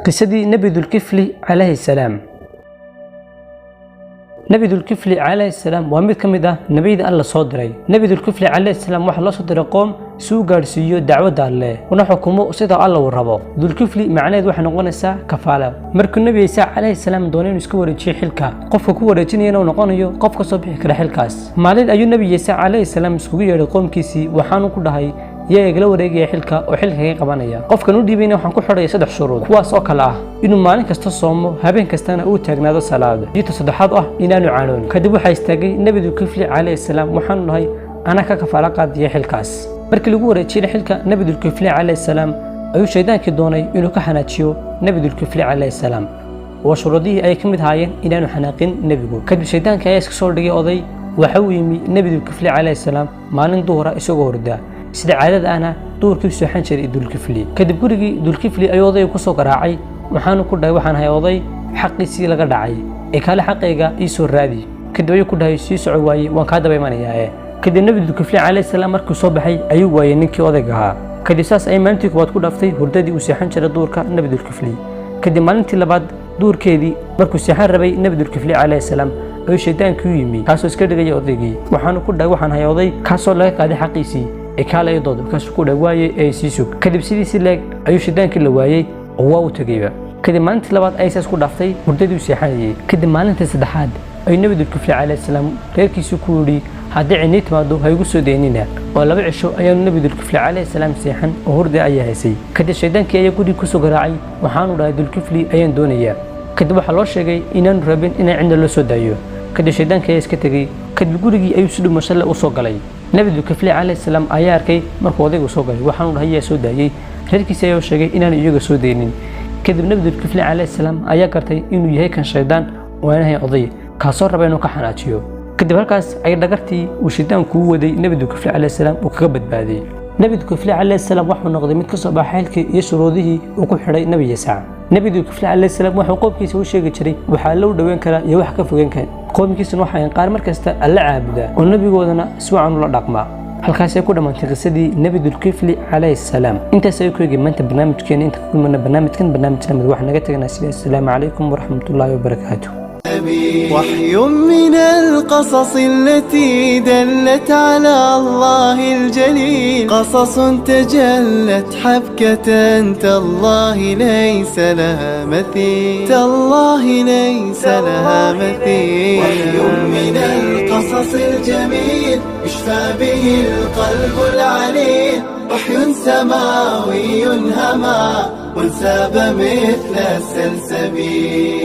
قصدي نبي ذو الكفل عليه السلام. نبي ذو الكفل عليه السلام ومد كمده نبي الله صدري. نبي ذو الكفل عليه السلام waxa la soo diray qoom soo gaarsiiyo dacwada Alle una xukumo sida Allah uu rabo. ذو الكفل macnaheedu waxa noqonaysaa kafaala. Markuu Nabi Isa عليه السلام doonay inuu iska wareejiyo xilka, qofka ku wareejinayna uu noqonayo qofka soo bixi kara xilkaas. Maalin ayuu Nabi Isa عليه السلام isku yeeray qoomkiisii waxaanu ku dhahay yaa igala wareegaya xilka oo xilka qabanaya qofkan u dhiibayna waxaan ku xidhay saddex shuruud kuwaas oo kala ah inuu maalin kasta soomo habeen kastana uu taagnaado salaada iyo saddexaad ah inaanu caanoon kadib waxa istaagay Nabi Dulkifli calayhi salaam waxaan nahay ana ka kafaala qaadiyo xilkaas markii lagu wareejiyay xilka Nabi Dulkifli calayhi salaam ayuu shaydaankii doonay inuu ka xanaajiyo Nabi Dulkifli calayhi salaam oo shuruudihii ay kamid haayeen inaanu xanaaqin nabigu kadib shaydaanka ayaa iska soo dhigay oday waxa uu yimi Nabi Dulkifli calayhi salaam maalin duhur isagoo hurda sida caadada ana duurkii soo xan jiray Dulkifli kadib gurigii Dulkifli ayuu oday ku soo garaacay waxaan ku dhahay waxaan hay oday xaqiisii laga dhacay ee kala xaqayga ii soo raadi kadib ayuu ku dhahay sii soco waayay waan ka daba imanayaa kadib Nabi Dulkifli calayhi salaam markuu soo baxay ayuu waayay ninkii odayga ahaa kadib saas ay maalintii koowaad ku dhaftay hurdadii uu seexan jiray duurka Nabi Dulkifli kadib maalintii labaad duurkeedii markuu seexan rabay Nabi Dulkifli calayhi salaam ayuu shaydaankii u yimi kaasoo iska dhigay odaygii waxaan ku dhahay waxaan hay oday kaasoo laga qaaday xaqiisii kala ay dood ka soo dhawaayay ay siisug kadib sidii leeg ayuu shidaankii la waayay oo waa u tagayba kadib maalintii labaad ay saas ku dhaftay hurdadii seexanayay kadib maalintii saddexaad ay Nabi Dulkifli calayhi salaam reerkiisu ku yiri haddii ay timaado ha igu soo deynina oo laba cisho ayaa Nabi Dulkifli calayhi salaam seexan oo hurday ay haysay kadib shidaankii ayaa guriga ku soo garaacay waxaan u dhahay Dulkifli ayaan doonayaa kadib waxa loo sheegay inaan rabin inay cinda loo soo daayo kadib shidaankii ayaa iska tagay kadib gurigii ayuu si dhumasho u soo galay Nabi Dulkifli calayhi salaam ayaa arkay markuu odaygu soo galay waxaan u dhahay soo daayay reerkiisa ayaa sheegay inaan iyaga soo deynin kadib Nabi Dulkifli calayhi salaam ayaa gartay inuu yahay kan shaydaan oo aanay oday kaasoo rabay inuu ka xanaajiyo kadib halkaas ay dhagartii uu shidaanku u waday Nabi Dulkifli calayhi salaam uu kaga badbaaday Nabi Dulkifli calayhi salaam wuxuu noqday mid ka soo baxay xilkii iyo shuruudihii uu ku xidhay Nabi Isa Nabi Dulkifli calayhi salaam wuxuu qoomkiisa u sheegi jiray waxa loo dhaweyn kara iyo wax ka fogeyn kara qoomkiisuna waxay qaar markasta alla caabuda oo nabigoodana si wacan ula dhaqma halkaas ay ku dhamaantay qisadii Nabi Dulkifli calayhi salaam intaas ay ku eegay maanta barnaamijkeena inta ku kulmana barnaamijkan wax naga tagana assalaamu calaykum waraxmatullaahi wabarakaatuh وحي من القصص التي دلت على الله الجليل قصص تجلت حبكة تالله ليس لها مثيل تالله ليس لها مثيل وحي من القصص الجميل يشفى به القلب العليل وحي سماوي هما وانساب مثل السلسبيل